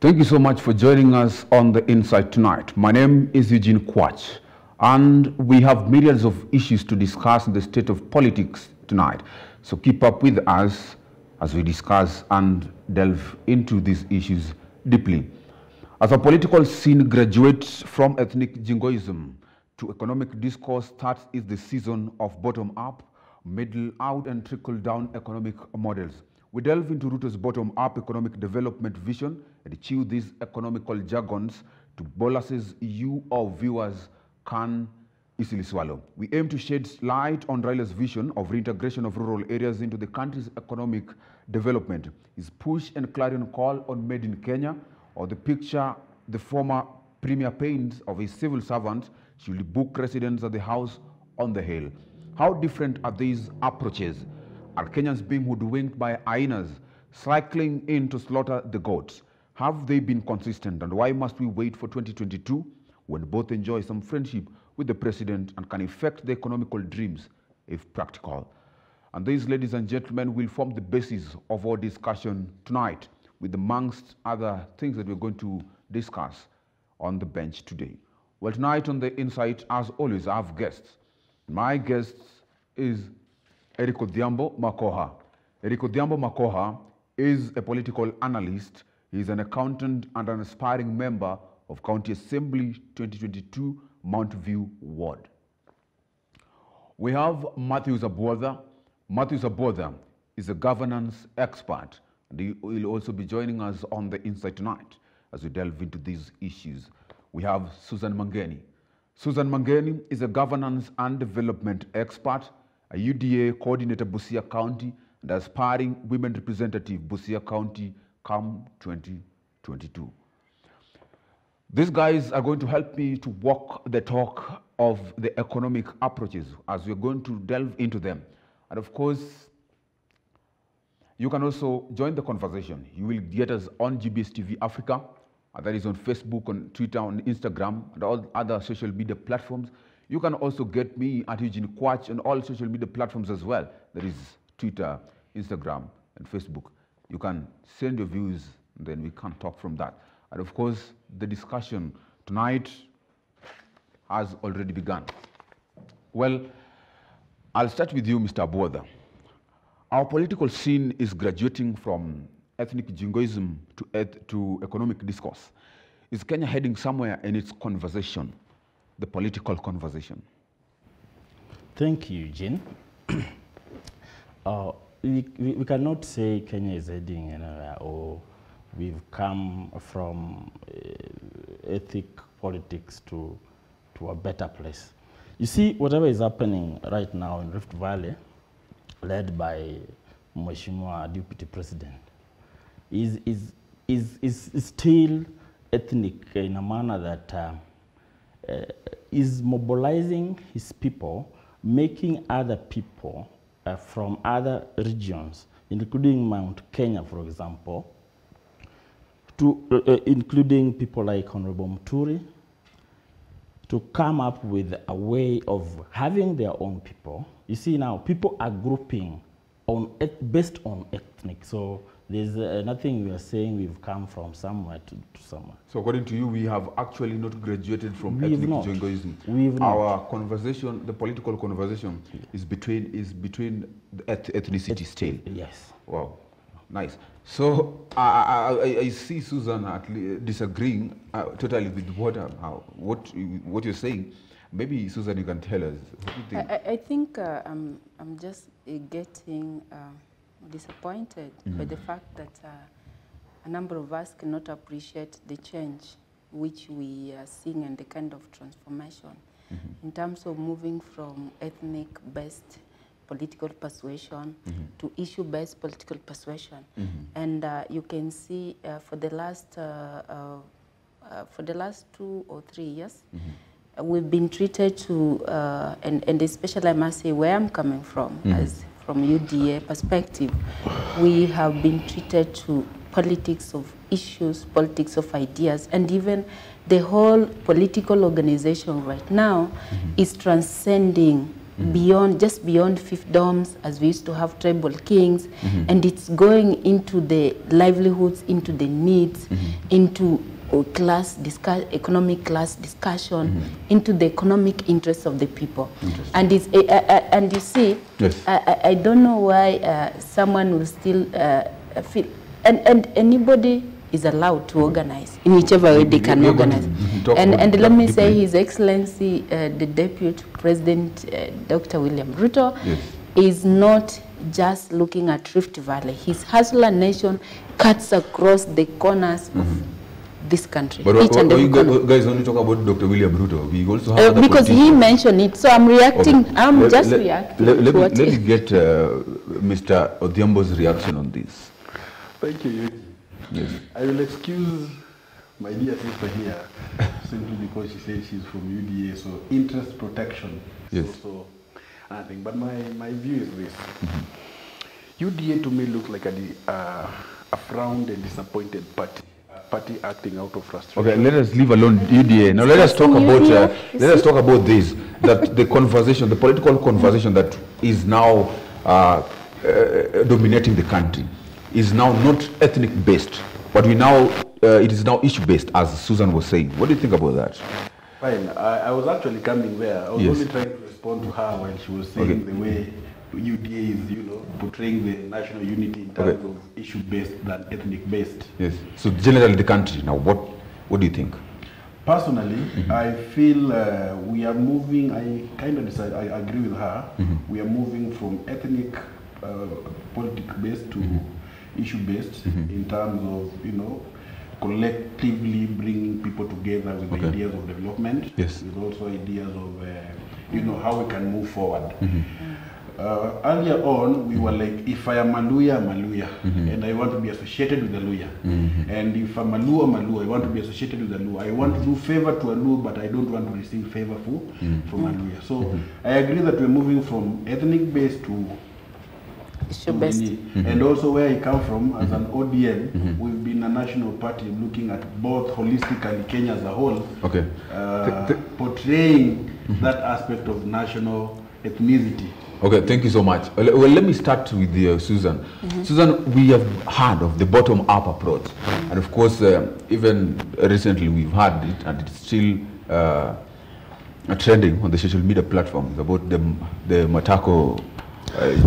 Thank you so much for joining us on The Insight tonight. My name is Eugene Kwach, and we have myriads of issues to discuss in the state of politics tonight. So keep up with us as we discuss and delve into these issues deeply. As our political scene graduates from ethnic jingoism to economic discourse starts is the season of bottom-up, middle-out and trickle-down economic models. We delve into Ruto's bottom-up economic development vision and chew these economical jargons to molasses you or viewers can easily swallow. We aim to shed light on Raila's vision of reintegration of rural areas into the country's economic development, his push and clarion call on Made in Kenya, or the picture the former premier paints of a civil servant should book residence at the house on the hill. How different are these approaches? Are Kenyans being hoodwinked by hyenas cycling in to slaughter the goats? Have they been consistent, and why must we wait for 2022 when both enjoy some friendship with the president and can effect the economical dreams if practical? And these, ladies and gentlemen, will form the basis of our discussion tonight, with amongst other things that we're going to discuss on the bench today. Well, tonight on The Insight, as always, I have guests. My guest is Eric Odhiambo Makoha. Eric Odhiambo Makoha is a political analyst. He is an accountant and an aspiring member of County Assembly 2022 Mount View Ward. We have Matthew Zabwotha. Matthew Zabwotha is a governance expert, and he will also be joining us on The Insight tonight as we delve into these issues. We have Susan Mangeni. Susan Mangeni is a governance and development expert, a UDA coordinator Busia County, and aspiring women representative Busia County come 2022. These guys are going to help me to walk the talk of the economic approaches as we're going to delve into them. And of course, you can also join the conversation. You will get us on GBS TV Africa, and that is on Facebook, on Twitter, on Instagram, and all other social media platforms. You can also get me at Eugene Kwach on all social media platforms as well. That is Twitter, Instagram, and Facebook. You can send your views, and then we can talk from that. And of course, the discussion tonight has already begun. Well, I'll start with you, Mr. Abwotha. Our political scene is graduating from ethnic jingoism to economic discourse. Is Kenya heading somewhere in its conversation, the political conversation? Thank you, Eugene. We cannot say Kenya is heading anywhere, or we've come from ethnic politics to a better place. You see, whatever is happening right now in Rift Valley, led by Mheshimiwa Deputy President, is still ethnic in a manner that is mobilizing his people, making other people from other regions, including Mount Kenya, for example, including people like Honorable Muturi, to come up with a way of having their own people. You see now, people are grouping based on ethnic. So there's nothing we are saying we've come from somewhere to somewhere. So according to you, we have actually not graduated from ethnic jingoism. Our conversation, the political conversation, is between the ethnicity still. Yes. Wow, nice. So I see Susan disagreeing totally with what you're saying. Maybe Susan, you can tell us. What do you think? I think I'm just getting disappointed by the fact that a number of us cannot appreciate the change which we are seeing and the kind of transformation in terms of moving from ethnic-based political persuasion to issue-based political persuasion. And you can see for the last 2 or 3 years, we've been treated to, and especially I must say where I'm coming from, as from UDA perspective, we have been treated to politics of issues, politics of ideas, and even the whole political organization right now is transcending beyond, just beyond fiefdoms, as we used to have tribal kings, and it's going into the livelihoods, into the needs, into economic class discussion, into the economic interests of the people. And it's, and you see, yes. I don't know why someone will still feel, and anybody is allowed to organize in whichever way they can organize. And let me say, His Excellency, the Deputy President, Dr. William Ruto, is not just looking at Rift Valley. His Hustler Nation cuts across the corners of this country. But you guys only talk about Dr. William Ruto. We also have other because he mentioned it, so I'm reacting. Okay. I'm just reacting. Let me get Mr. Odhiambo's reaction on this. Thank you. Yes. I will excuse my dear sister here simply because she says she's from UDA, so interest protection is also another thing. But my view is this. UDA to me looks like a frowned and disappointed party acting out of frustration. Okay, let us leave alone UDA. Now let us talk about this, that the conversation, the political conversation that is now dominating the country is now not ethnic based, but it is now issue based, as Susan was saying. What do you think about that? Fine. I was actually coming there. I was only trying to respond to her when she was saying the way UDA is, portraying the national unity in terms of issue based than ethnic based. Yes. So generally the country now, what do you think? Personally, I feel we are moving. I kind of decide. I agree with her. We are moving from ethnic, politics based to issue based in terms of collectively bringing people together with ideas of development, with also ideas of how we can move forward. Earlier on, we were like, if I am a Luya, I'm a Luya, and I want to be associated with a Luya. And if I'm a Luo, I'm a Luo, I want to be associated with a Luo. I want to do favor to a Luo, but I don't want to receive favor from a Luya. So I agree that we're moving from ethnic based to issue-based. And also where I come from, as an ODM, we've been a national party looking at both holistically Kenya as a whole, portraying that aspect of national ethnicity. Okay, thank you so much. Well, let me start with Susan. Susan, we have heard of the bottom-up approach. And of course, even recently we've heard it, and it's still trending on the social media platforms about the Matako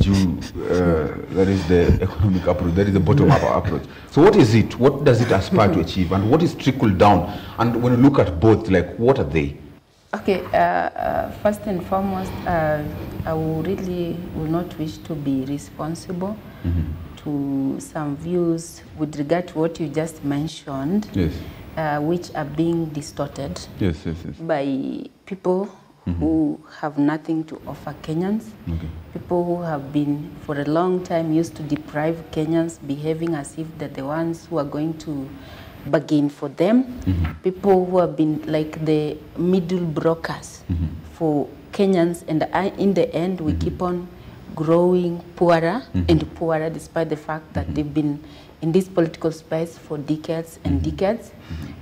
Jew, that is the economic approach, that is the bottom-up approach. So what is it? What does it aspire to achieve? And what is trickled down? And when you look at both, like, what are they? Okay, first and foremost, I will not wish to be responsible to some views with regard to what you just mentioned, which are being distorted by people who have nothing to offer Kenyans, people who have been for a long time used to deprive Kenyans, behaving as if they're the ones who are going to bargain for them, people who have been like the middle brokers for Kenyans, and in the end we keep on growing poorer and poorer, despite the fact that they've been in this political space for decades and decades.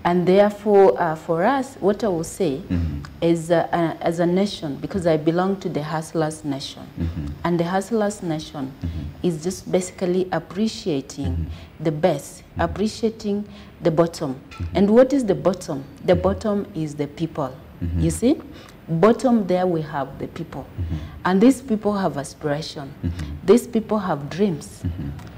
And therefore, for us, what I will say is, as a nation, because I belong to the Hustlers Nation, and the Hustlers Nation is just basically appreciating the best, appreciating the bottom. And what is the bottom? The bottom is the people. You see? Bottom there we have the people. And these people have aspiration. These people have dreams.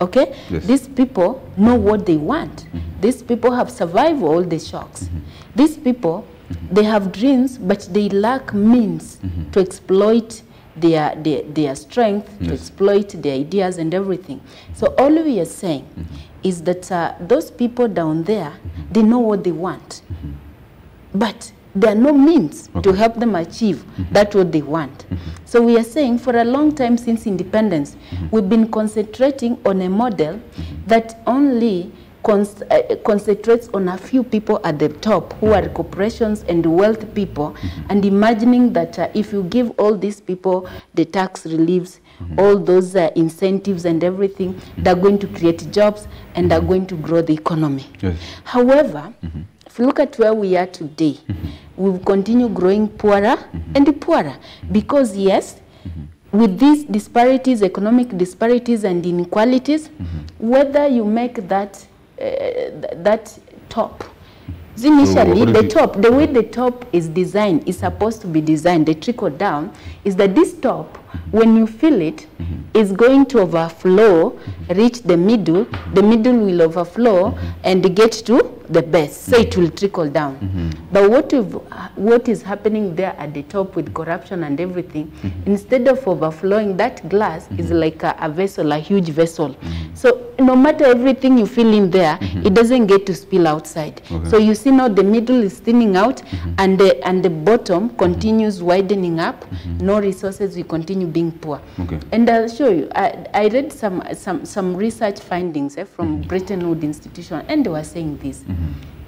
Okay? These people know what they want. These people have survived all the shocks. These people, they have dreams, but they lack means to exploit their strength, to exploit their ideas and everything. So all we are saying is that those people down there, they know what they want. But there are no means to help them achieve that what they want. So we are saying for a long time since independence, we've been concentrating on a model that only concentrates on a few people at the top who are corporations and wealthy people, and imagining that if you give all these people the tax reliefs, all those incentives and everything, they're going to create jobs and they're going to grow the economy. However, if you look at where we are today, we'll continue growing poorer and poorer, because yes, with these disparities, economic disparities and inequalities, whether you make that that top. Initially, the top, the way the top is designed, is supposed to be designed, the trickle down, is that this top, when you fill it, is going to overflow, reach the middle will overflow, and get to the base, so it will trickle down. But what is happening there at the top with corruption and everything, instead of overflowing, that glass is like a vessel, a huge vessel. So no matter everything you fill in there, it doesn't get to spill outside. So you see now the middle is thinning out, and the bottom continues widening up. No resources, we continue being poor. And I'll show you. I read some research findings from Bretton Woods Institution, and they were saying this,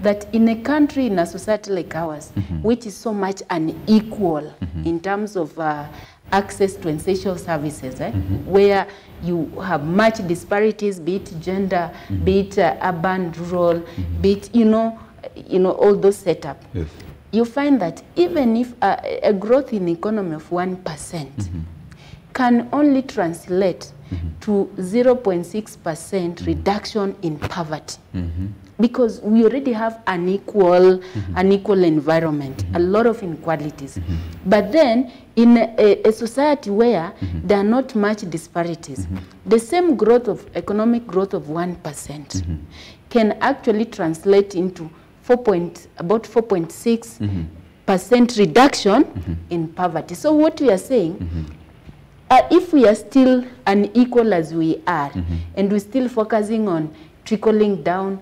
that in a country, in a society like ours, which is so much unequal in terms of access to essential services, where you have much disparities, be it gender, be it urban, rural, be it, you know, all those setup. Yes. You find that even if a growth in economy of 1% can only translate to 0.6% reduction in poverty. Because we already have an equal environment, a lot of inequalities. But then, in a society where there are not much disparities, the same growth of economic growth of 1% can actually translate into about 4.6% reduction in poverty. So what we are saying, if we are still unequal as we are, and we're still focusing on trickling down,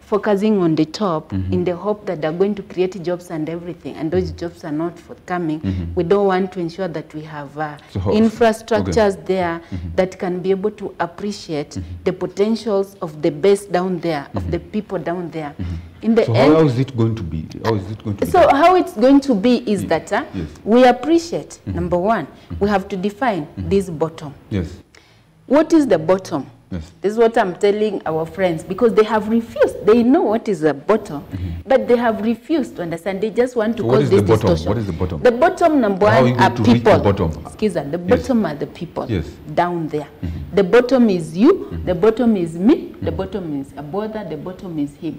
focusing on the top in the hope that they're going to create jobs and everything, and those jobs are not forthcoming, we don't want to ensure that we have infrastructures there that can be able to appreciate the potentials of the base down there, of the people down there. In the end, how is it going to be? How is it going to be? So how it's going to be is that we appreciate, number one, we have to define this bottom. Yes. What is the bottom? Yes. This is what I'm telling our friends, because they have refused. They know what is the bottom, but they have refused to understand. They just want to cause this distortion. What is the bottom? The bottom, number one, are people. Excuse me. The bottom are the people down there. The bottom is you. The bottom is me. The bottom is Abodha. The bottom is him.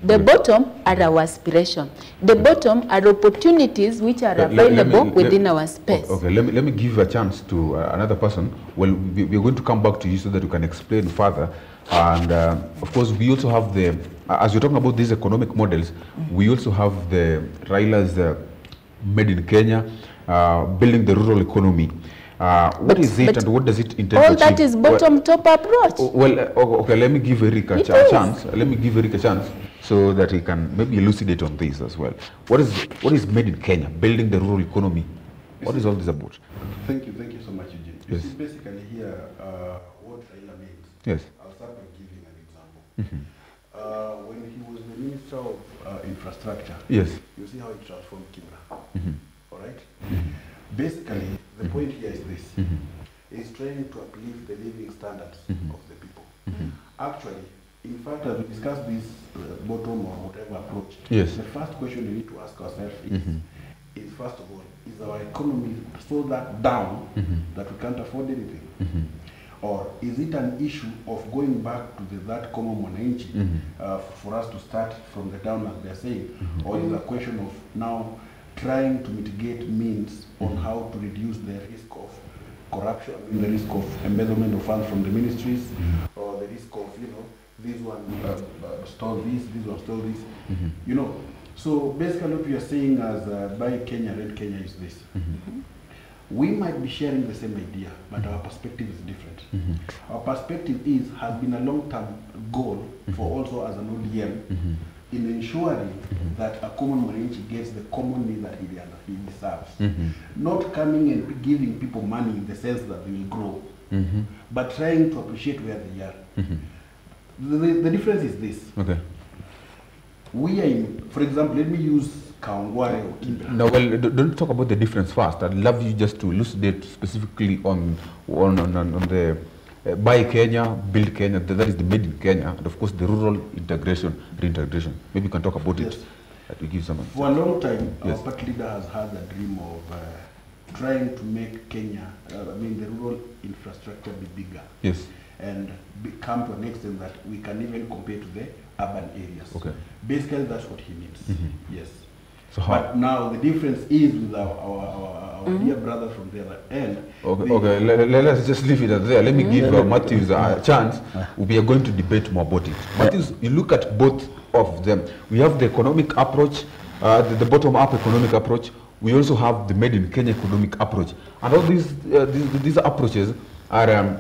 The bottom are our aspiration. The bottom are opportunities which are available within our space. Okay, let me give a chance to another person. Well, we're going to come back to you so that you can explain further. And of course, we also have the, as you're talking about these economic models, we also have the Raila's Made in Kenya, building the rural economy. What is it and what does it intend to achieve? All that is bottom-top approach. Well, okay, let me give Erika a chance. Let me give Erika a chance so that he can maybe elucidate on this as well. What is Made in Kenya, building the rural economy? What is all this about? Thank you so much, Eugene. You see, basically here, what Raila means. Yes. I'll start by giving an example. When he was the Minister of Infrastructure, yes, you see how he transformed Kibra. All right? Basically, the point here is this. He's trying to uplift the living standards of the people. Actually, in fact, as we discuss this bottom or whatever approach, the first question we need to ask ourselves is first of all, is our economy so that down that we can't afford anything? Or is it an issue of going back to that common mwananchi for us to start from the down, as they're saying? Or is it a question of now trying to mitigate means on how to reduce the risk of corruption, the risk of embezzlement of funds from the ministries, or the risk of, this one stole this one stole this, So basically what we are saying as Buy Kenya, Rent Kenya is this. We might be sharing the same idea, but our perspective is different. Our perspective has been a long-term goal for also as an ODM in ensuring that a common mwananchi gets the common need that he deserves. Not coming and giving people money in the sense that they will grow, but trying to appreciate where they are. The difference is this. Okay. We are in, for example, let me use Kawangware or Kibra. No, well, don't talk about the difference first. I'd love you just to elucidate specifically on the Buy Kenya, Build Kenya, that is the Made in Kenya, and of course the rural reintegration. Maybe you can talk about it. That we give someone. For a long time, our party leader has had a dream of trying to make Kenya, the rural infrastructure be bigger. Yes. And come to an extent that we can even compare to the urban areas. Okay. Basically, that's what he means. Yes. So how? But now the difference is with our dear brother from the other end. Okay, let's just leave it at there. Let me give Matthews a chance. We are going to debate more about it. Matthews, you look at both of them. We have the economic approach, the bottom-up economic approach. We also have the made in Kenya economic approach. And all these approaches are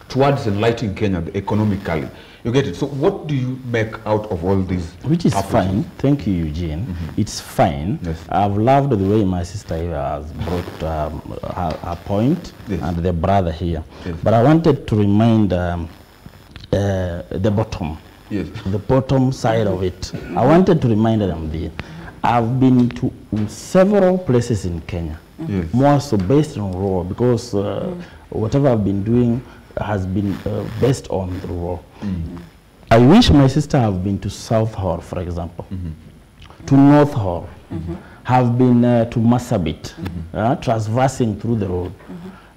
towards enlightening Kenya economically. You get it? So what do you make out of all these? Which is approaches? fine. Thank you, Eugene. It's fine. Yes. I've loved the way my sister here has brought her point, Yes. and the brother here. Yes. But I wanted to remind the bottom. Yes. The bottom side of it. I wanted to remind them there. I've been to several places in Kenya, Yes. more so based on rural, because whatever I've been doing has been based on the rural. I wish my sister have been to South Hall, for example, to North Hall, have been to Marsabit, traversing through the road.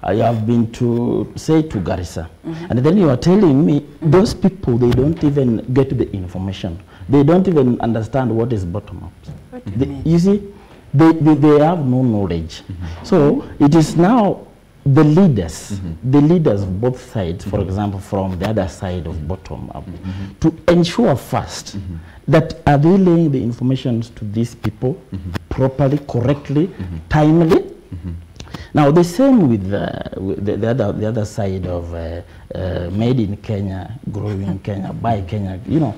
I have been to, say, to Garissa. And then you are telling me, those people, they don't even get the information. They don't even understand what is bottom-up. You see, they have no knowledge. So it is now the leaders of both sides, for example, from the other side of bottom-up, to ensure first that are they laying the information to these people properly, correctly, timely. Now the same with the other side of made in Kenya, growing in Kenya, buy Kenya, you know,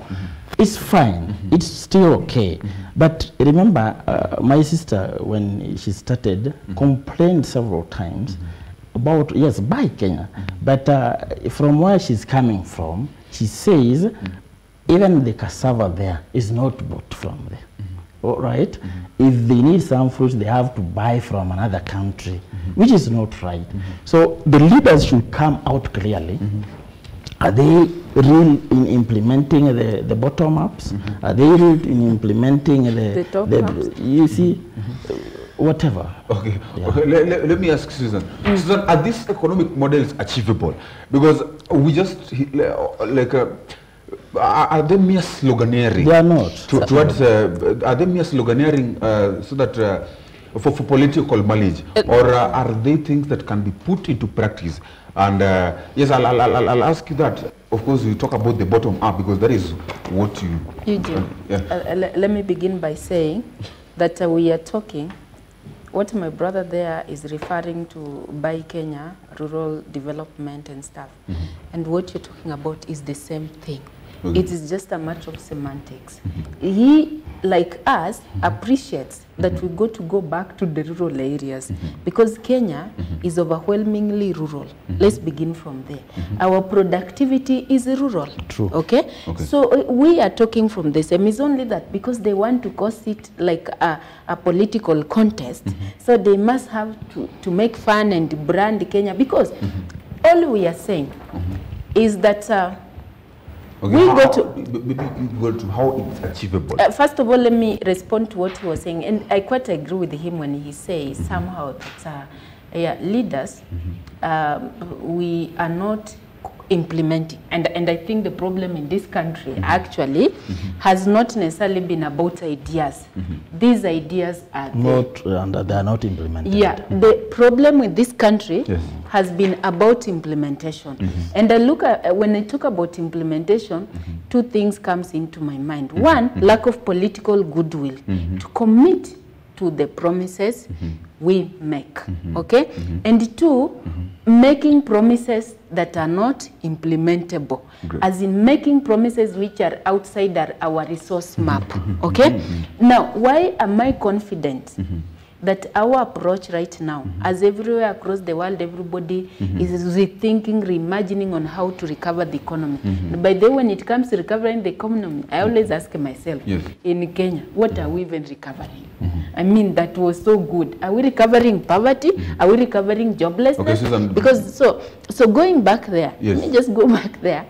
it's fine, it's still okay. But remember, my sister, when she started, complained several times about, yes, buy Kenya. But from where she's coming from, she says, even the cassava there is not bought from there. All right? If they need some fruits, they have to buy from another country, which is not right. So the leaders should come out clearly. Are they real in implementing the bottom-ups? Are they real in implementing the top-ups? You see, whatever. Okay. Yeah. Okay. Let me ask Susan. Susan, are these economic models achievable? Because we just are they mere sloganeering? They are not. Are they mere sloganeering so that for political mileage, or are they things that can be put into practice? And yes, I'll ask you that. Of course, we talk about the bottom up because that is what you. Eugene, let me begin by saying that we are talking. What my brother there is referring to Buy Kenya, rural development and stuff. And what you're talking about is the same thing. It is just a matter of semantics. He, like us, appreciates that we got to go back to the rural areas because Kenya is overwhelmingly rural. Let's begin from there. Our productivity is rural. True. Okay? So we are talking from the same. It's only that because they want to cause it like a political contest, so they must have to make fun and brand Kenya because all we are saying is that okay, we go to how it's achievable. First of all, let me respond to what he was saying, and I quite agree with him when he says somehow that leaders, we are not implementing, and I think the problem in this country actually has not necessarily been about ideas. These ideas are they are not implemented. Yeah, the problem with this country has been about implementation. And I look at, when I talk about implementation, two things comes into my mind. One, lack of political goodwill to commit to the promises we make, okay? And two, making promises that are not implementable, as in making promises which are outside our resource map, okay? Now, why am I confident that our approach right now, as everywhere across the world, everybody is rethinking, reimagining on how to recover the economy. By the way, when it comes to recovering the economy, I always ask myself, in Kenya, what are we even recovering? I mean, that was so good. Are we recovering poverty? Are we recovering joblessness? Okay, Susan, because so going back there, let me just go back there.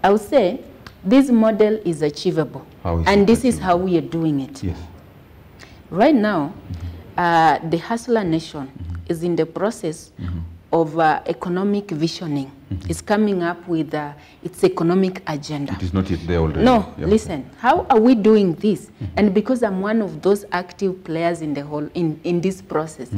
I would say this model is achievable. And this is how we are doing it. Right now, the Hustler Nation is in the process of economic visioning. It's coming up with its economic agenda. It is not yet there already. No, Yeah. listen, how are we doing this? And because I'm one of those active players in the whole, in this process,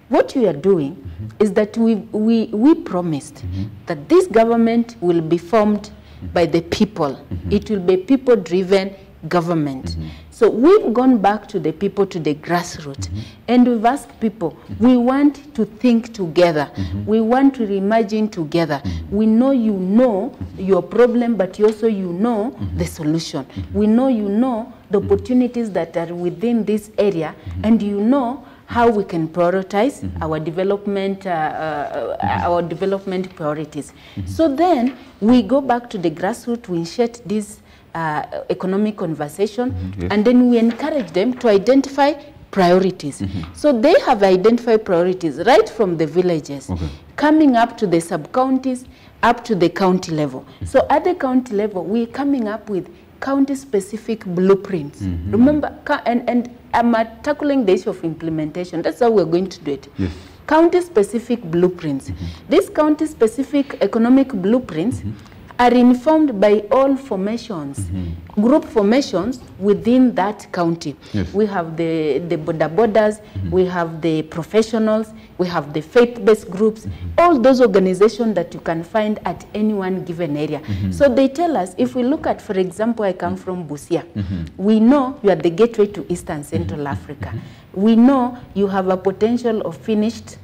what we are doing is that we promised that this government will be formed by the people. It will be people-driven government. So we've gone back to the people, to the grassroots, and we've asked people, we want to think together. We want to reimagine together. We know you know your problem, but also you know the solution. We know you know the opportunities that are within this area, and you know how we can prioritize our development priorities. So then we go back to the grassroots, we initiate this economic conversation, and then we encourage them to identify priorities. So they have identified priorities right from the villages, coming up to the sub-counties, up to the county level. So at the county level, we're coming up with county-specific blueprints. Remember, and I'm tackling the issue of implementation. That's how we're going to do it. Yes. County-specific blueprints. These county-specific economic blueprints are informed by all formations, group formations within that county. Yes. We have the borders, we have the professionals, we have the faith-based groups, all those organizations that you can find at any one given area. So they tell us, if we look at, for example, I come from Busia, we know you are the gateway to Eastern Central Africa. We know you have a potential of finished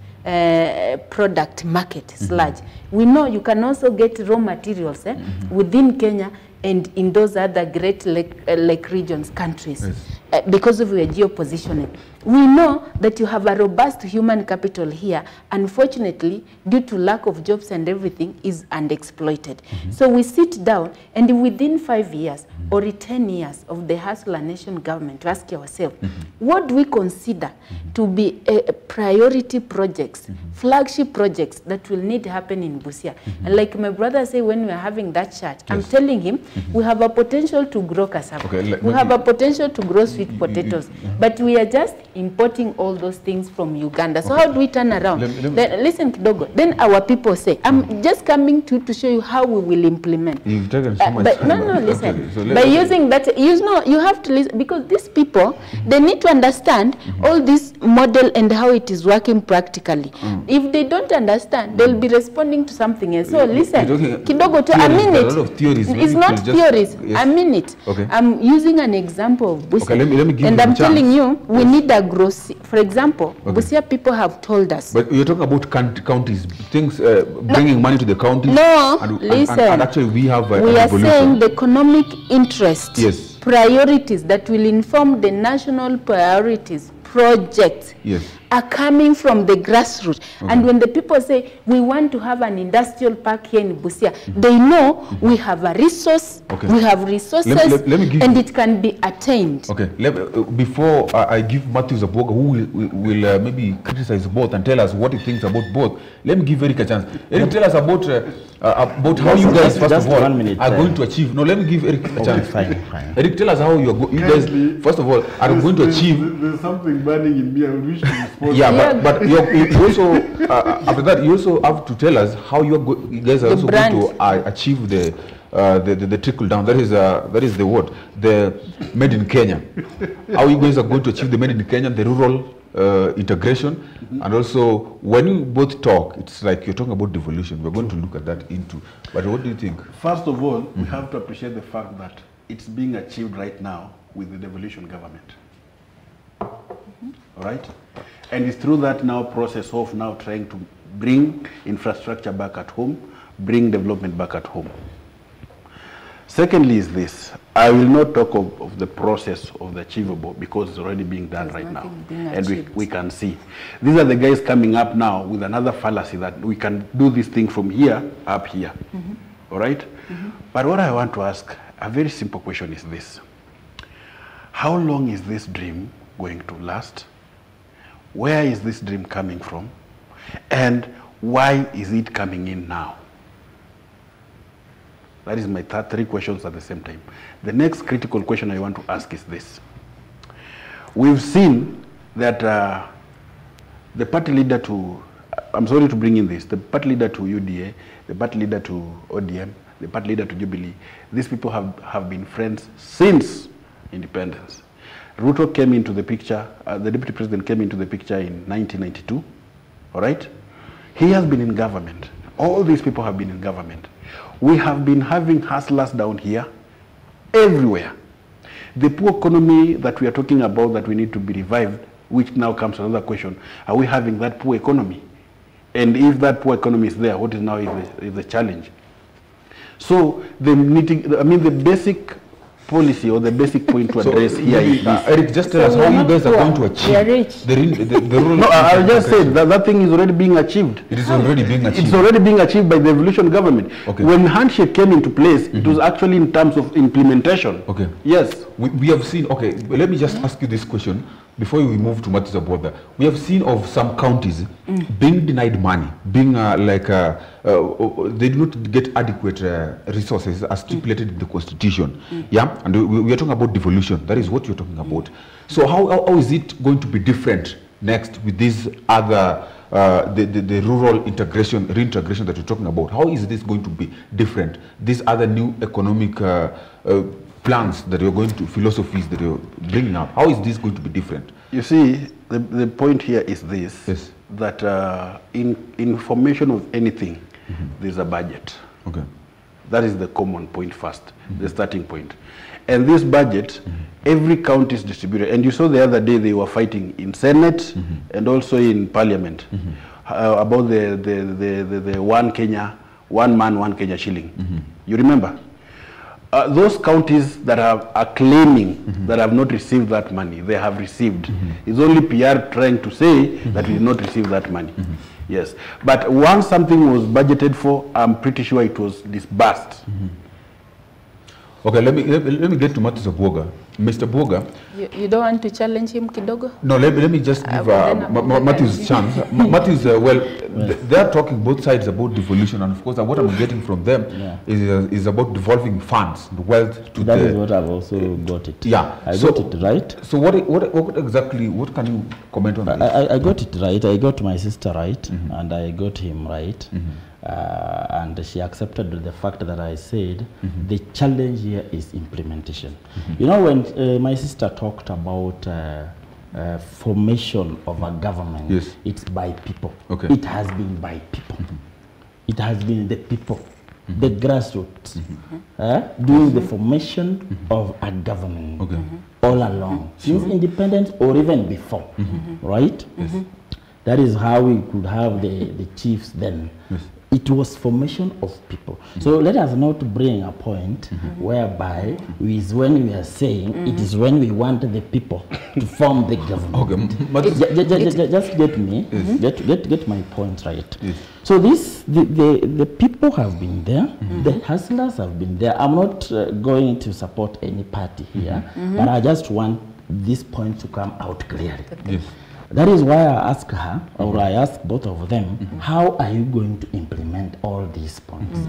product market, sludge. We know you can also get raw materials within Kenya and in those other great lake regions, countries, because of your geopositioning. We know that you have a robust human capital here, unfortunately, due to lack of jobs and everything, is unexploited. So we sit down, and within 5 years or 10 years of the Hustler Nation government, to ask ourselves, what do we consider to be priority projects, flagship projects that will need to happen in Busia? And like my brother said when we are having that chat, I'm telling him, we have a potential to grow cassava. We have a potential to grow sweet potatoes, but we are just importing all those things from Uganda. So how do we turn around? Then, listen, Kidogo, then our people say, I'm just coming to show you how we will implement. You've taken so much time. No, listen. Okay, so by using that, you have to listen, because these people, they need to understand all this model and how it is working practically. If they don't understand, they'll be responding to something else. So listen, Kidogo, to a minute. It's not theories. A minute. Okay. I'm using an example of Busia. Okay, let me give and you I'm a chance. telling you, we need a gross. For example, Busia people have told us. But you're talking about counties, things bringing money to the counties. No, listen. And actually, we have we are saying the economic interest, priorities that will inform the national priorities, projects. Yes. Are coming from the grassroots. And when the people say, we want to have an industrial park here in Busia, they know we have a resource, we have resources, and it can be attained. Okay, before I give Matthew Zaboga, who will maybe criticize both and tell us what he thinks about both, let me give Eric a chance. Eric, tell us about how you guys, first of all, are going to achieve. No, let me give Eric a chance. Fine. Eric, tell us how you guys, first of all, are going to achieve. There's something burning in me. I wish to respond. Yeah, but you also, after that, you also have to tell us how you guys are also going to achieve the trickle down. That is the word, the made in Kenya. How you guys are going to achieve the made in Kenya, the rural integration, and also when you both talk, it's like you're talking about devolution. We're going to look at that into. But what do you think? First of all, we have to appreciate the fact that it's being achieved right now with the devolution government. All right? And it's through that now process of now trying to bring infrastructure back at home, bring development back at home. Secondly is this, I will not talk of the process of the achievable because it's already being done right now. And we can see. These are the guys coming up now with another fallacy that we can do this thing from here up here. All right? But what I want to ask, a very simple question is this. How long is this dream going to last? Where is this dream coming from? And why is it coming in now? That is my three questions at the same time. The next critical question I want to ask is this. We've seen that the party leader to, I'm sorry to bring in this, the party leader to UDA, the party leader to ODM, the party leader to Jubilee, these people have been friends since independence. Ruto came into the picture, the deputy president came into the picture in 1992, all right? He has been in government. All these people have been in government. We have been having hustlers down here, everywhere. The poor economy that we are talking about that we need to be revived, which now comes to another question, are we having that poor economy? And if that poor economy is there, what is now is the challenge? So the basic policy or the basic point to address here is this. Eric, just tell us how you guys are going to achieve the rural. No, I just said that thing is already being achieved. It is already being achieved. It's already being achieved by the evolution government. Okay. When handshake came into place, it was actually in terms of implementation. Okay. Yes. We have seen, okay, let me just ask you this question before we move to Matthew Zaboda. We have seen of some counties being denied money, being they do not get adequate resources as stipulated in the constitution. Yeah, and we are talking about devolution. That is what you're talking about. So how is it going to be different next with these other the rural integration, reintegration that you're talking about? How is this going to be different? These other new economic plans that you're going to, philosophies that you're bringing up, how is this going to be different? You see, the point here is this, yes, that in formation of anything, there's a budget. Okay. That is the common point first, the starting point. And this budget, every county is distributed. And you saw the other day they were fighting in Senate and also in Parliament about the one man, one Kenya shilling. You remember? Those counties that are claiming that have not received that money, they have received. It's only PR trying to say that we did not receive that money. Yes. But once something was budgeted for, I'm pretty sure it was disbursed. Okay, let me get to Matthew Zaboga. Mr. Boga. You don't want to challenge him, Kidogo? No, let me just give Matthew's chance. Matthew's, they are talking both sides about devolution, and of course what I'm getting from them is about devolving funds, the wealth to that is what I've also got it. Yeah. I got it right. So what exactly, what can you comment on this? I got it right. I got my sister right, and I got him right. And she accepted the fact that I said the challenge here is implementation. You know, when my sister talked about formation of a government, it's by people. Okay. It has been by people. It has been the people, the grassroots, doing the formation of a government all along, since independence or even before, right? That is how we could have the chiefs then. It was formation of people. So let us not bring a point whereby is when we are saying it is when we want the people to form the government. Okay. Just get me, get my point right. So the people have been there, the hustlers have been there. I'm not going to support any party here, but I just want this point to come out clearly. That is why I ask her, or I ask both of them, how are you going to implement all these points?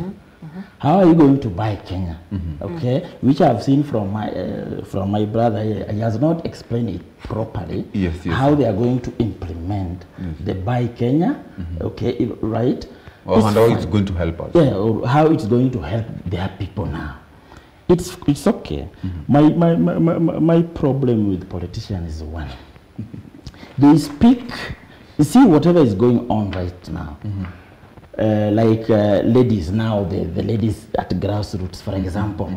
How are you going to buy Kenya? Okay, which I've seen from my brother here. He has not explained it properly. How they are going to implement the buy Kenya. Okay, right? And how it's going to help us? Yeah, or how it's going to help their people now. It's okay. My problem with politicians is one. They speak, you see whatever is going on right now. Like ladies now, the ladies at grassroots, for example,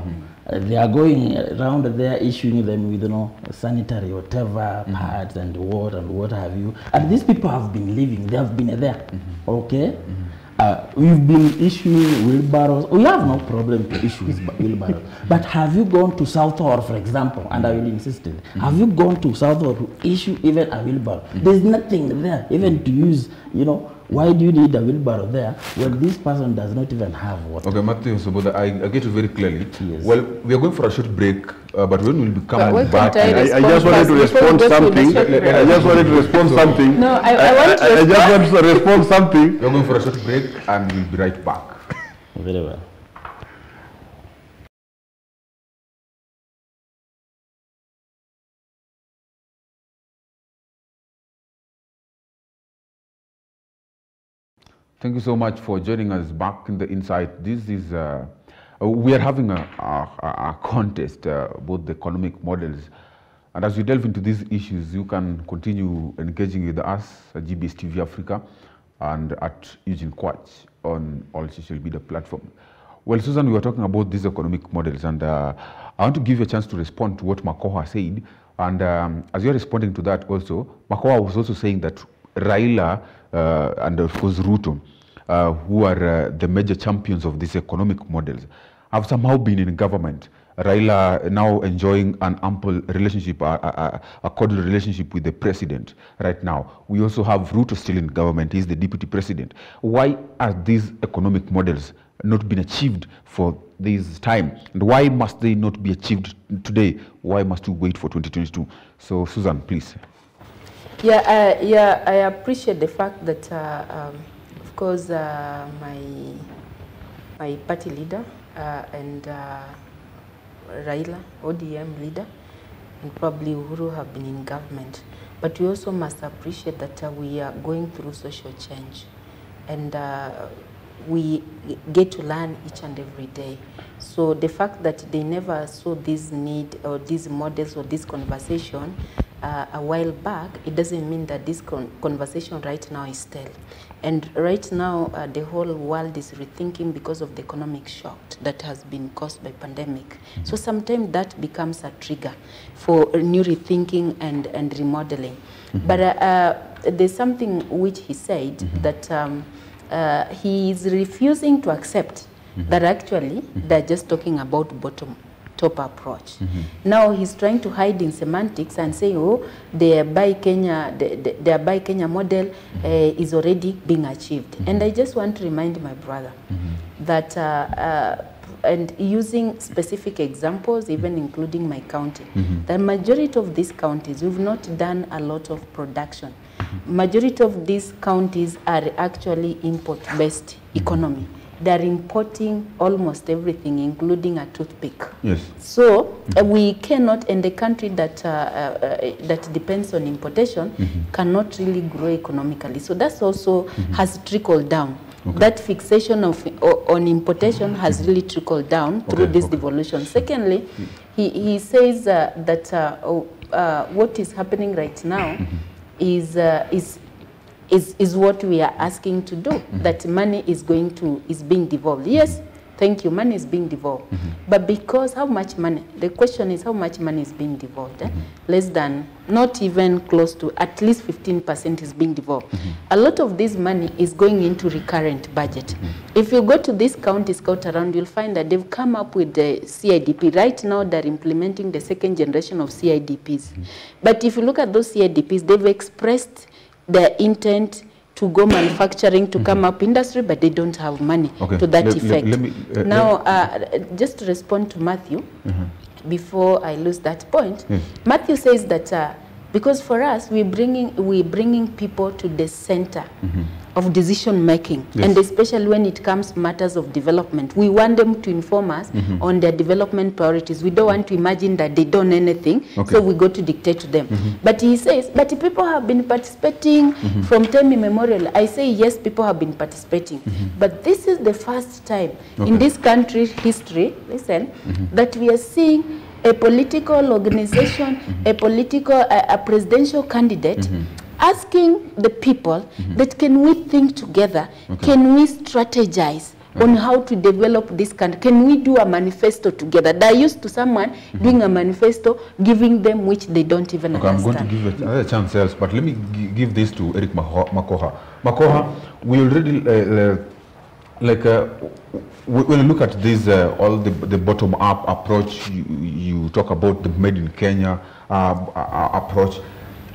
they are going around there issuing them with sanitary whatever pads and what have you. And these people have been living, they have been there, okay? We've been issuing wheelbarrows. We have no problem to issue wheelbarrows. But have you gone to Southall, for example, and I will insist it, have you gone to Southall to issue even a wheelbarrow? There's nothing there, even to use, why do you need a wheelbarrow there when this person does not even have water? Okay, Matthew Zaboda, I get it very clearly. Well, we are going for a short break, but when we'll be coming back. I just wanted to respond something. I just wanted to respond something. No, I just want to respond something. We are going for a short break, and we'll be right back. Very well. Thank you so much for joining us back in the Insight. This is, we are having a contest, both the economic models. And as we delve into these issues, you can continue engaging with us at GBS TV Africa and at Eugene Quach on all social media platforms. Well, Susan, we were talking about these economic models, and I want to give you a chance to respond to what Makoha said. And as you're responding to that also, Makoha was also saying that Raila and of course Ruto, who are the major champions of these economic models, have somehow been in government. Raila now enjoying an ample relationship, a cordial relationship with the president right now. We also have Ruto still in government. He's the deputy president. Why are these economic models not been achieved for this time? And why must they not be achieved today? Why must we wait for 2022? So, Susan, please. Yeah, I appreciate the fact that, of course, my party leader and Raila, ODM leader, and probably Uhuru have been in government. But we also must appreciate that we are going through social change, and we get to learn each and every day. So the fact that they never saw this need or these models or this conversation a while back, it doesn't mean that this conversation right now is stale. And right now, the whole world is rethinking because of the economic shock that has been caused by pandemic. So sometimes that becomes a trigger for new rethinking and remodeling. But there's something which he said that he is refusing to accept that actually they're just talking about bottom-top approach. Now he's trying to hide in semantics and say, oh, the Buy Kenya model is already being achieved. And I just want to remind my brother that, and using specific examples, even including my county, the majority of these counties, we've not done a lot of production. Majority of these counties are actually import-based economy. They're importing almost everything, including a toothpick. Yes. So we cannot, and the country that that depends on importation cannot really grow economically. So that's also has trickled down. Okay. That fixation on importation has really trickled down through this devolution. Secondly, he says that what is happening right now is what we are asking to do, that money is being devolved. Yes, thank you, money is being devolved. But because how much money, the question is how much money is being devolved? Less than, not even close to, at least 15% is being devolved. A lot of this money is going into recurrent budget. If you go to this county scout around, you'll find that they've come up with the CIDP. Right now, they're implementing the second generation of CIDPs. But if you look at those CIDPs, they've expressed their intent to go manufacturing, to come up industry, but they don't have money to that effect. Now, just to respond to Matthew, before I lose that point, Matthew says that because for us, we're bringing people to the center of decision making, and especially when it comes to matters of development. We want them to inform us on their development priorities. We don't want to imagine that they don't know anything, so we go to dictate to them. But he says, but people have been participating from time immemorial. I say, yes, people have been participating. But this is the first time in this country's history, listen, that we are seeing a political organization, a presidential candidate asking the people that can we think together, can we strategize on how to develop this country, can we do a manifesto together? They're used to someone doing a manifesto, giving them which they don't even understand. I'm going to give it another chance else, but let me give this to Eric Makoha. Makoha, we already when you look at this, all the bottom-up approach, you talk about the Made in Kenya approach.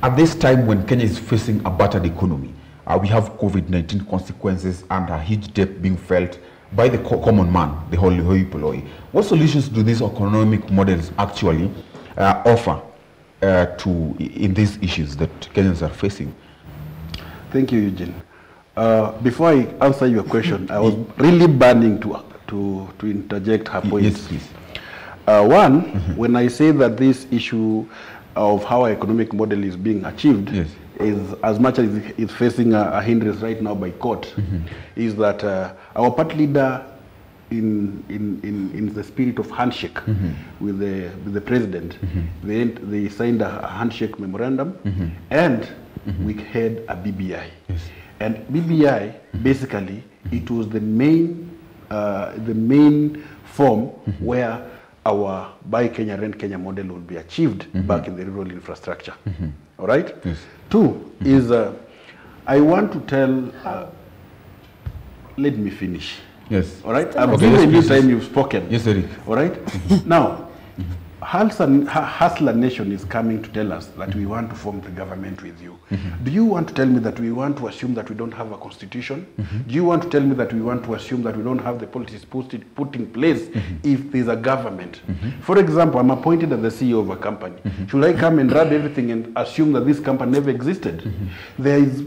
At this time when Kenya is facing a battered economy, we have COVID-19 consequences and a huge debt being felt by the common man, the whole employee. What solutions do these economic models actually offer in these issues that Kenyans are facing? Thank you, Eugene. Before I answer your question, I was really burning to interject her points. Yes, please. One, when I say that this issue of how our economic model is being achieved, is, as much as it's facing a hindrance right now by court, is that our party leader, in the spirit of handshake with the president, they signed a handshake memorandum, and we had a BBI. Yes. And BBI, basically, it was the main form where our Buy Kenya, Rent Kenya model will be achieved back in the rural infrastructure. All right? Yes. Two is, I want to tell, let me finish. Yes. All right? I've Okay, given yes, you please. time, you've spoken. Yes, Eric. All right? Now, Hustler Nation is coming to tell us that we want to form the government with you. Do you want to tell me that we want to assume that we don't have a constitution? Do you want to tell me that we want to assume that we don't have the policies put in place if there's a government? For example, I'm appointed as the CEO of a company. Should I come and rub everything and assume that this company never existed? There is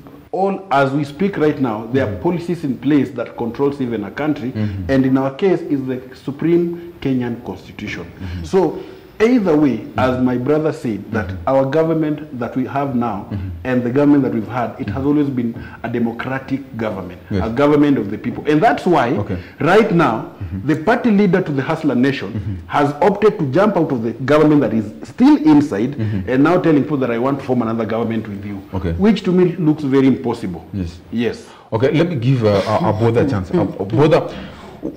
as we speak right now, there are policies in place that controls even a country, and in our case is the Supreme Kenyan Constitution. So either way, as my brother said, that our government that we have now and the government that we've had, it has always been a democratic government, a government of the people. And that's why right now, the party leader to the Hustler Nation has opted to jump out of the government that is still inside and now telling people that I want to form another government with you, which to me looks very impossible. Yes. Yes. Okay, let me give our brother a chance. Brother,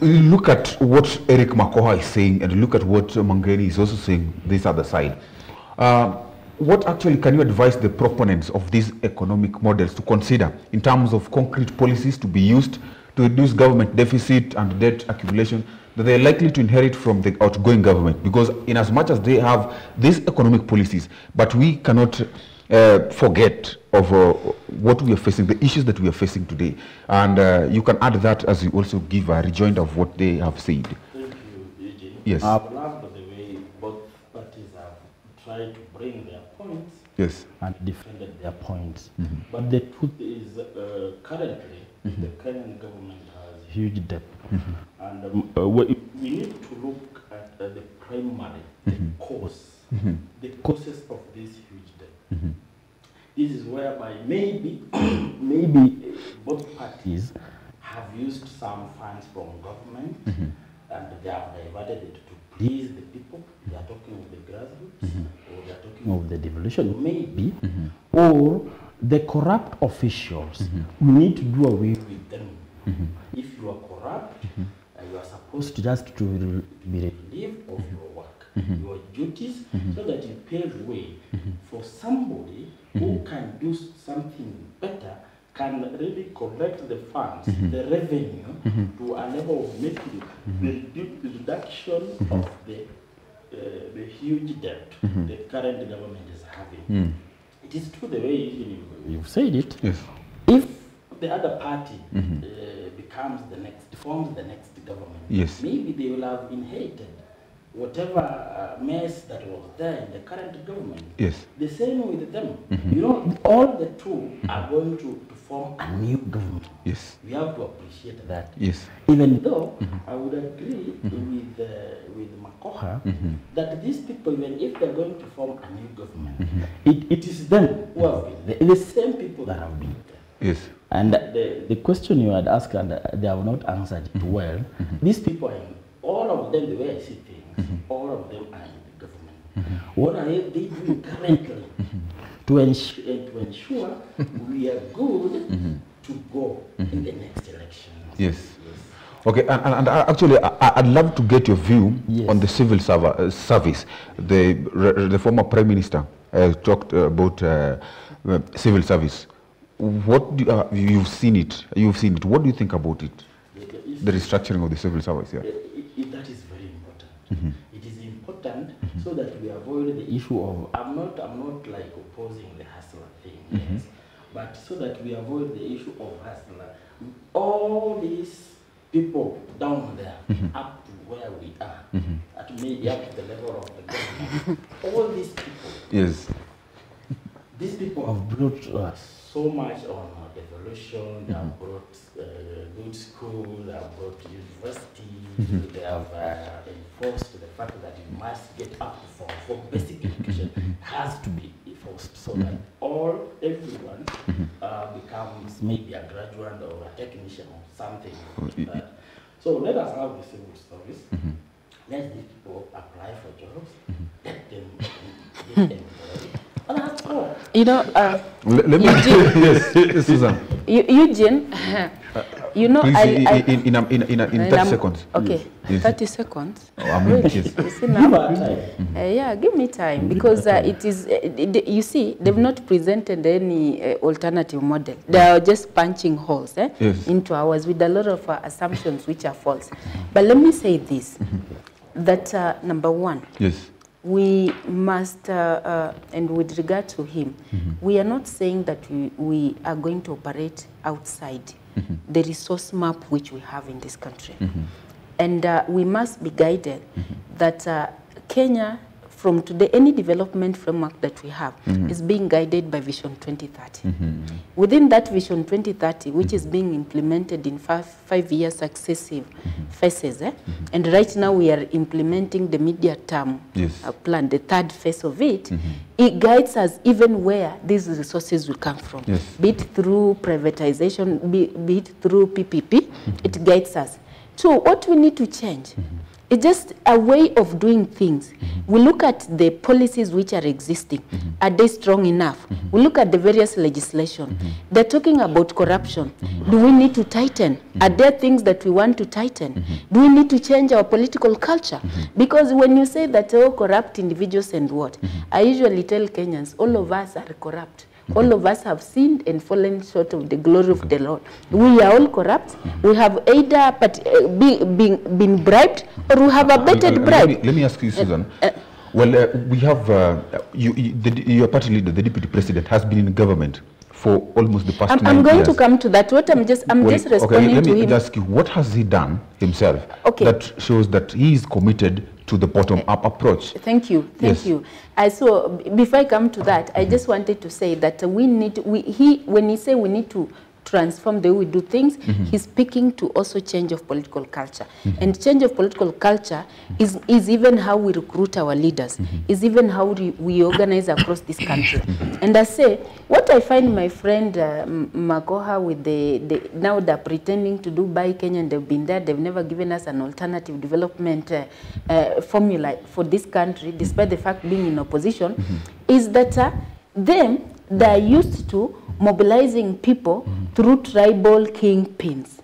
look at what Eric Makoha is saying and look at what Mangeni is also saying this other side. What actually can you advise the proponents of these economic models to consider in terms of concrete policies to be used to reduce government deficit and debt accumulation that they are likely to inherit from the outgoing government? Because in as much as they have these economic policies, but we cannot forget of what we are facing, the issues that we are facing today. And you can add that as you also give a rejoinder of what they have said. Thank you, Eugene. Yes. I've loved the way both parties have tried to bring their points and defended their points. But the truth is, currently, the Kenyan government has huge debt. And we need to look at the primary, the cause, the causes of this huge debt. This is whereby maybe both parties have used some funds from government and they have diverted it to please the people. They are talking of the grassroots or they are talking of the devolution, maybe, or the corrupt officials. We need to do away with them. If you are corrupt, you are supposed to just to be relieved of your work, your duties, so that you pave way for somebody who can do something better, can really collect the funds, the revenue, to a level of making the reduction of the huge debt the current government is having. It is true the way you've said it. Yes. If the other party forms the next government, maybe they will have inherited whatever mess that was there in the current government. Yes. The same with them. You know, all the two are going to form a new government. Yes. We have to appreciate that. Yes. Even though I would agree with Makoha that these people, even if they're going to form a new government, it is them who have been the same people that have been there. Yes. And the question you had asked, and they have not answered it well, these people, all of them, the way I see things, all of them are in the government. What are they doing currently to ensure we are good to go in the next election? Yes. Okay, and actually, I'd love to get your view on the civil service. The former Prime Minister talked about civil service. What do you've seen it? You've seen it. What do you think about it? The restructuring of the civil service. Yeah. That is very important. It is important so that we avoid the issue of I'm not like opposing the hustler thing, yes, but so that we avoid the issue of hustler. All these people down there, up to where we are, at maybe up to the level of the government, all these people, yes, these people have brought so much on devolution. They have brought good school, they have brought university, they have enforced the fact that you must get up for basic education has to be enforced so that everyone becomes maybe a graduate or a technician or something. So let us have the civil service. Let these people apply for jobs. Let them get employed. And that's all. You know, let me yes, Susan. Eugene, you know, please, in 30 seconds. Okay, Yes. 30 seconds. Oh, I mean, yes. You see now? Yeah, give me time because it is. You see, they've not presented any alternative model. They are just punching holes Yes. into ours with a lot of assumptions which are false. But let me say this: that number one. Yes. We must, and with regard to him, we are not saying that we are going to operate outside the resource map which we have in this country. And we must be guided that Kenya, from today, any development framework that we have is being guided by Vision 2030. Within that Vision 2030, which is being implemented in five-year successive phases, and right now we are implementing the medium-term plan, the third phase of it, it guides us even where these resources will come from, be it through privatization, be it through PPP, it guides us. So what we need to change it's just a way of doing things. We look at the policies which are existing. Are they strong enough? We look at the various legislation. They're talking about corruption. Do we need to tighten? Are there things that we want to tighten? Do we need to change our political culture? Because when you say that, oh, corrupt individuals and what, I usually tell Kenyans, all of us are corrupt. All of us have sinned and fallen short of the glory of the Lord. We are all corrupt. We have either been bribed or we have abetted bribe. Let me ask you, Susan. Well, we have your party leader, the deputy president, has been in government for almost the past 9 years. I'm going to come to that. What I'm just responding to him. Let me ask you, what has he done himself that shows that he is committed to the bottom-up approach? Thank you, thank you. So before I come to that, I just wanted to say that when he say we need to transform the way we do things, he's speaking to also change of political culture. And change of political culture is even how we recruit our leaders, is even how we organize across this country. And I say, what I find my friend Makoha with now they're pretending to do Buy Kenya, and they've been there, they've never given us an alternative development formula for this country, despite the fact being in opposition, is that they're used to mobilizing people through tribal kingpins.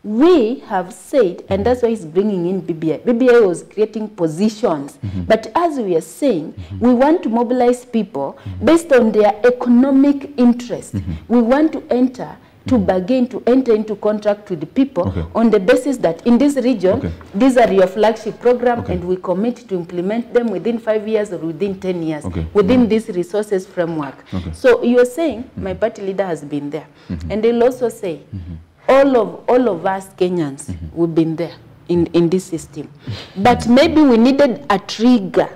We have said, and that's why he's bringing in BBI. BBI was creating positions, but as we are saying, we want to mobilize people based on their economic interest. We want to enter into contract with the people on the basis that in this region, these are your flagship program, and we commit to implement them within 5 years or within 10 years, within this resources framework. So you're saying my party leader has been there, and they'll also say all of us Kenyans, we've been there in this system, but maybe we needed a trigger.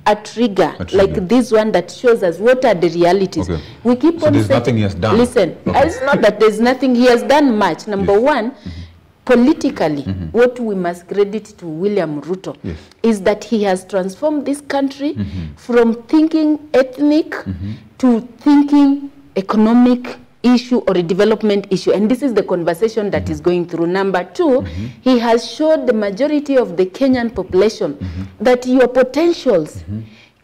A trigger like this one that shows us what are the realities. We keep on saying, nothing he has done. Listen, it's not that there's nothing, he has done much. Number one, politically, what we must credit to William Ruto is that he has transformed this country from thinking ethnic to thinking economic issue or a development issue, and this is the conversation that is going through. Number two, he has showed the majority of the Kenyan population that your potentials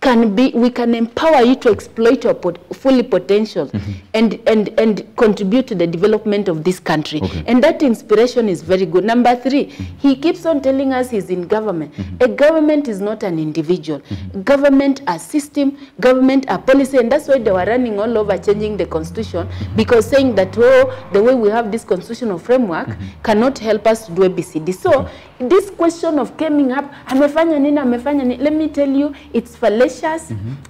can be, we can empower you to exploit your fully potential and contribute to the development of this country. And that inspiration is very good. Number three, he keeps on telling us he's in government. A government is not an individual. Government a system, government a policy, and that's why they were running all over changing the constitution, because saying that, oh, the way we have this constitutional framework cannot help us to do ABCD. So this question of coming up, amefanya nini, let me tell you, it's fallacious.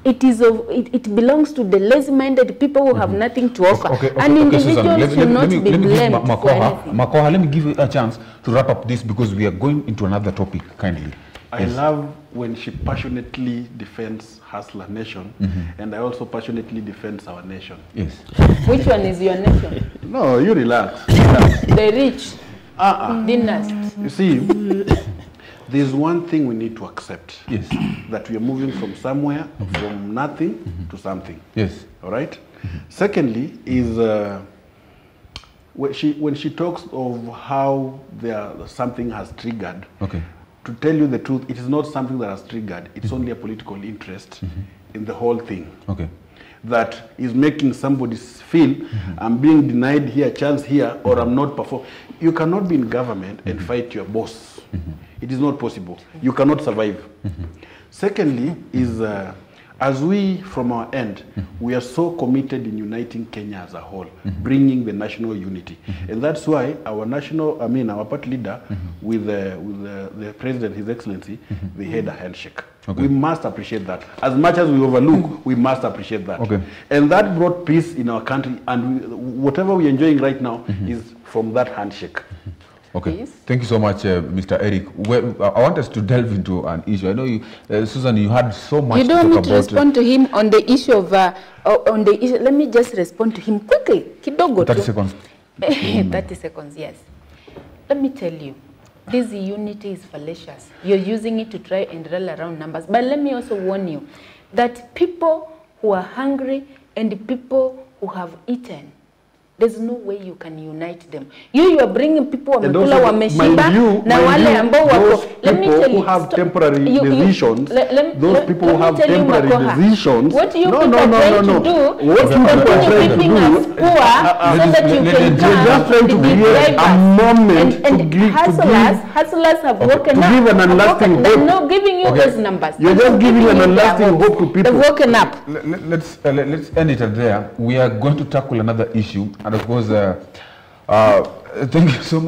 It belongs to the lazy-minded people who have nothing to offer. And individuals should not be blamed for anything. Makoha, let me give you a chance to wrap up this because we are going into another topic, kindly. I love when she passionately defends Hustler Nation, and I also passionately defend our nation. Yes. Which one is your nation? No, you relax. Relax. The rich dynasty. You see, there's one thing we need to accept. Yes. That we are moving from somewhere, from nothing to something. Yes. All right? Secondly, is when she talks of how something has triggered, Okay. to tell you the truth, it is not something that has triggered. It's only a political interest in the whole thing. Okay. That is making somebody feel I'm being denied here, chance here, or I'm not performing. You cannot be in government and fight your boss. It is not possible. You cannot survive. Secondly, is as we, from our end, we are so committed in uniting Kenya as a whole, bringing the national unity. And that's why our our party leader, with the president, His Excellency, they had a handshake. Okay. We must appreciate that. As much as we overlook, we must appreciate that. Okay. And that brought peace in our country, and whatever we're enjoying right now is from that handshake. Okay. Please. Thank you so much, Mr. Eric. Well, I want us to delve into an issue. I know you, Susan, you had so much You don't to need talk to about. respond to him on the issue of on the issue. Let me just respond to him quickly. Kidogo 30 tu. seconds. 30 seconds, yes. Let me tell you, this unity is fallacious. You're using it to try and roll around numbers. But let me also warn you that people who are hungry and the people who have eaten, there's no way you can unite them. You are bringing people wamekula wameshiba na wale ambao wako. Let me tell you, who have temporary decisions. Those people who have temporary decisions. What you people are trying to do is continue keeping us poor so that you can come to create a moment to give hustlers have woken up. To give an unlasting hope. They're not giving you those numbers. You're just giving an unlasting hope to people. They've woken up. Let's end it there. We are going to tackle another issue, and of course, thank you so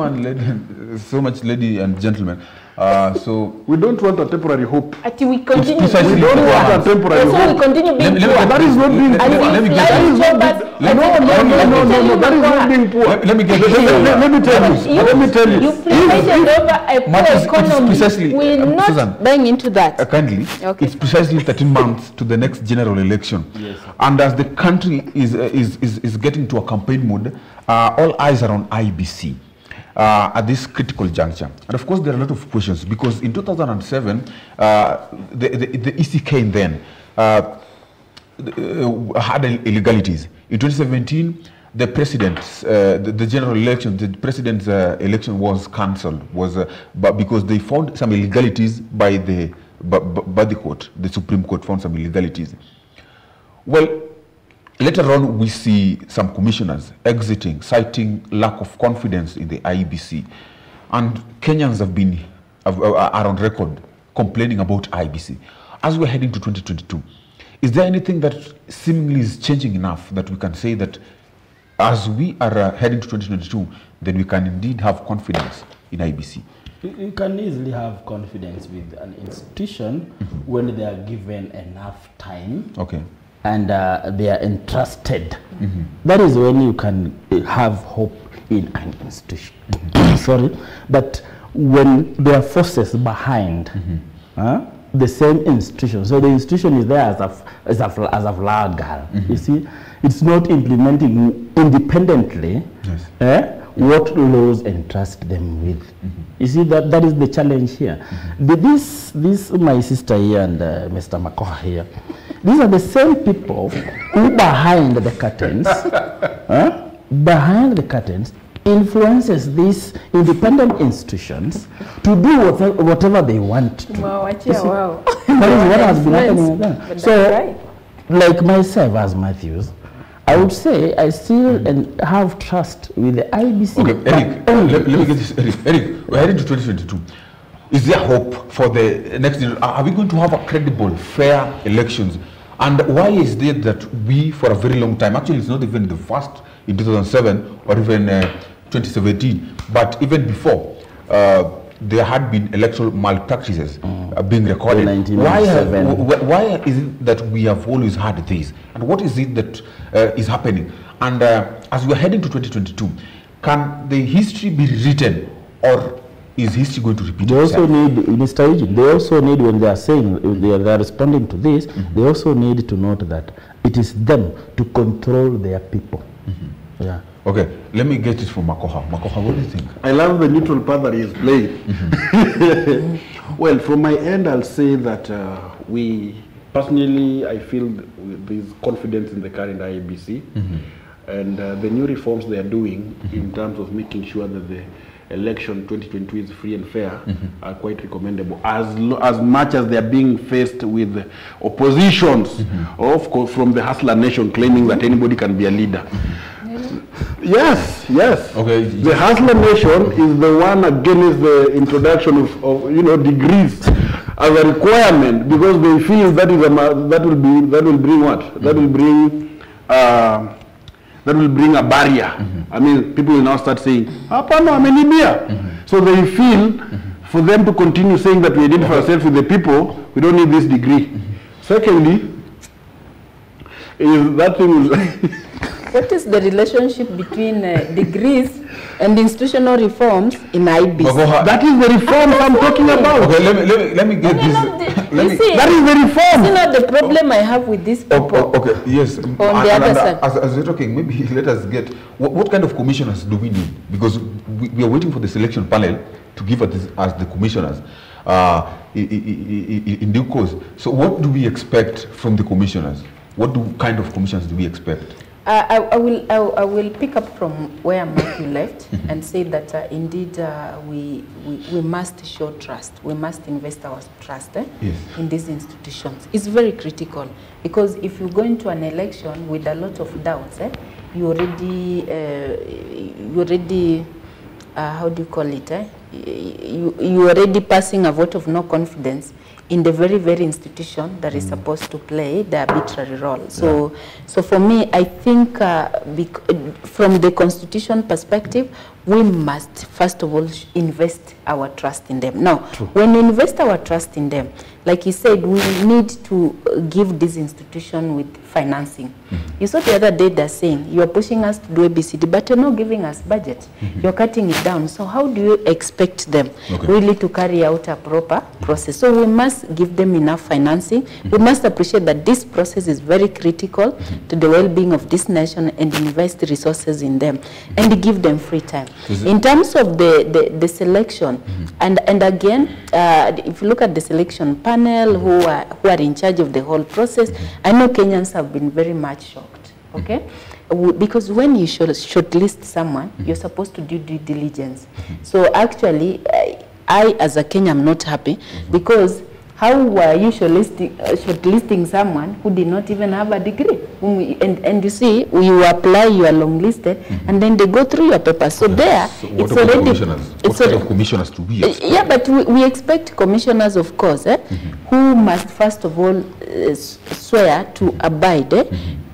much, lady and gentlemen. So we don't want a temporary hope. Until we continue. We don't want a temporary hope. So we continue being poor. That is not being poor. Let me get That is not being poor. Let me tell you. You presided over a poor economy. We're not Susan, buying into that. Kindly, Okay. it's precisely 13 months to the next general election. Yes. And as the country is getting to a campaign mode, all eyes are on IBC. At this critical juncture. And of course, there are a lot of questions because in 2007, the EC came then, had illegalities. In 2017, the president's, the general election, the president's election was cancelled, but because they found some illegalities by the court, the Supreme Court found some illegalities. Well, later on, we see some commissioners exiting, citing lack of confidence in the IEBC. And Kenyans are on record complaining about IEBC. As we're heading to 2022, is there anything that seemingly is changing enough that we can say that as we are heading to 2022, then we can indeed have confidence in IEBC? You can easily have confidence with an institution when they are given enough time. Okay. And they are entrusted. That is when you can have hope in an institution. Sorry, but when there are forces behind the same institution, so the institution is there as a flag girl. You see, it's not implementing independently what laws entrust them with. You see, that is the challenge here. This my sister here and Mr. Makoha here, these are the same people who behind the curtains, influences these independent institutions to do whatever they want to. Wow, that is what has been happening there. So, like myself as Matthews, I would say I still have trust with the IBC. Okay, Eric, let me get this. Eric, we're heading to 2022. Is there hope for the next year? Are we going to have a credible, fair elections? And why is it that we, for a very long time, actually it's not even the first in 2007 or even 2017, but even before, there had been electoral malpractices being recorded. Why is it that we have always had this? And what is it that is happening? And as we are heading to 2022, can the history be written, or is history going to repeat They itself? also need, Mr. Eugene, they also need, when they are saying, they are responding to this, they also need to note that it is them to control their people. Yeah. Okay, let me get it from Makoha. Makoha, what do you think? I love the neutral path that he is playing. Well, from my end, I'll say that personally, I feel there is confidence in the current IEBC and the new reforms they are doing in terms of making sure that the election 2022 is free and fair are quite recommendable. As much as they are being faced with oppositions, of course, from the Hustler Nation claiming that anybody can be a leader. Yes, yes. Okay. The Hustler Nation is the one against the introduction of degrees as a requirement because they feel that will bring what? That will bring a barrier. I mean, people will now start saying, "Hapana, amenibia." So they feel for them to continue saying that we identify ourselves with the people, we don't need this degree. Secondly, is that thing. What is the relationship between degrees and institutional reforms in IBC? That is the reforms I'm talking about. Okay, let me get this. That is the reform. You know the problem I have with these people. Okay, yes. On the other side. As we're talking, maybe let us get, what kind of commissioners do we need? Because we are waiting for the selection panel to give us as the commissioners in due course. So what do we expect from the commissioners? What kind of commissioners do we expect? I will pick up from where Matthew left and say that indeed we must show trust. We must invest our trust in these institutions. It's very critical because if you go into an election with a lot of doubts, you already how do you call it? You already passing a vote of no confidence in the very, very institution that is supposed to play the arbitrary role. So, so for me, I think from the constitution perspective, we must, first of all, invest our trust in them. Now, when we invest our trust in them, like he said, we need to give this institution with financing. You saw the other day they're saying, you are pushing us to do ABCD, but you're not giving us budget. You're cutting it down. So how do you expect them really to carry out a proper process? So we must give them enough financing. We must appreciate that this process is very critical to the well-being of this nation and invest resources in them and give them free time. In terms of the selection, and again, if you look at the selection panel who are in charge of the whole process, I know Kenyans have been very much shocked, okay? Because when you shortlist someone, you're supposed to do due diligence. So actually, I as a Kenyan am not happy because how were you shortlisting someone who did not even have a degree? And you see, you apply, you are long listed, and then they go through your papers. So there, so it's already... What kind of commissioners do we expect? Yeah, but we expect commissioners, of course, who must first of all swear to abide,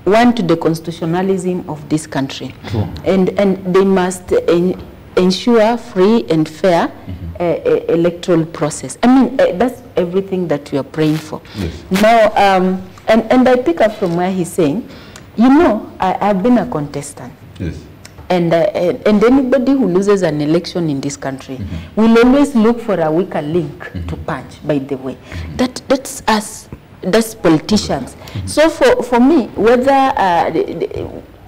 one, to the constitutionalism of this country. And they must ensure free and fair electoral process. I mean, that's everything that we are praying for. Now, and I pick up from where he's saying, you know, I've been a contestant. And anybody who loses an election in this country will always look for a weaker link to punch, by the way. That's us, that's politicians. So for me, whether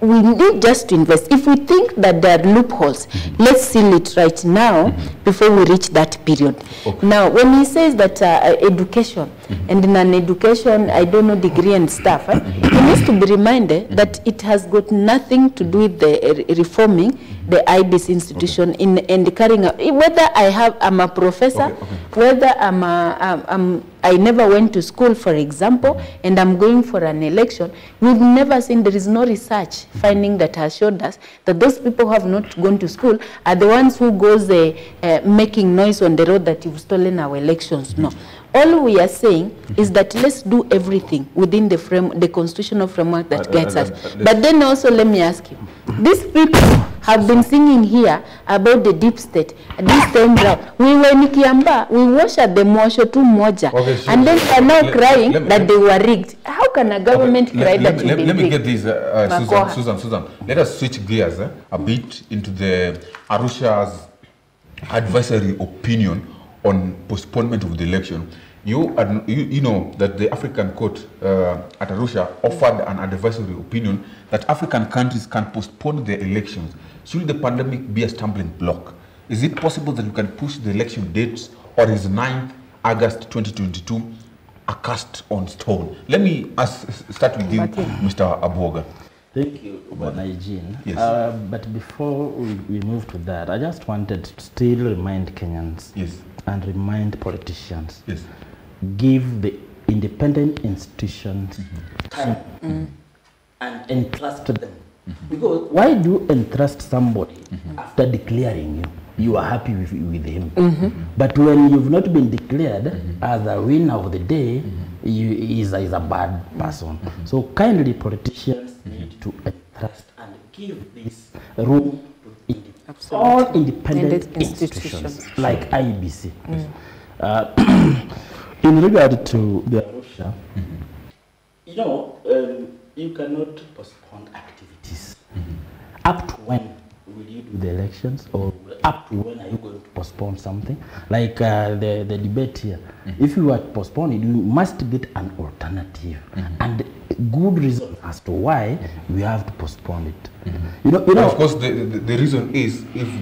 we need just to invest. If we think that there are loopholes, let's seal it right now before we reach that period. Now, when he says that education, and in an education, I don't know, degree and stuff, he needs to be reminded that it has got nothing to do with the reforming the IBC institution in carrying out, whether I'm a professor, whether I never went to school, for example, and I'm going for an election, we've never seen, there is no research finding that has showed us that those people who have not gone to school are the ones who goes making noise on the road that you've stolen our elections. No. All we are saying is that let's do everything within the constitutional framework that guides us. But then also, let me ask you, these people have been singing here about the deep state. This time round, we were in Kiamba, we watched at the Mwasho tu moja, and then are now crying that they were rigged. How can a government cry that you've been rigged? Let me get this, Susan. Let us switch gears a bit into the Arusha's advisory opinion on postponement of the election. You know that the African Court at Arusha offered an advisory opinion that African countries can postpone their elections should the pandemic be a stumbling block. Is it possible that we can push the election dates, or is 9th August 2022 a cast on stone? Let me start with you, Mr. Abuoga. Thank you, Eugene. Yes. But before we move to that, I just wanted to still remind Kenyans and remind politicians. Yes. Give the independent institutions time and entrust them. Because why do you entrust somebody after declaring you are happy with him? But when you've not been declared as a winner of the day, he is a bad person. So kindly, politicians need to entrust and give this room to all independent institutions like IEBC. In regard to the Arusha, you know, you cannot postpone activities. Up to when will you do the elections, or up to when are you going to postpone something? Like the debate here. If you are postponing, you must get an alternative and good reason as to why we have to postpone it. You know, of course, the reason is if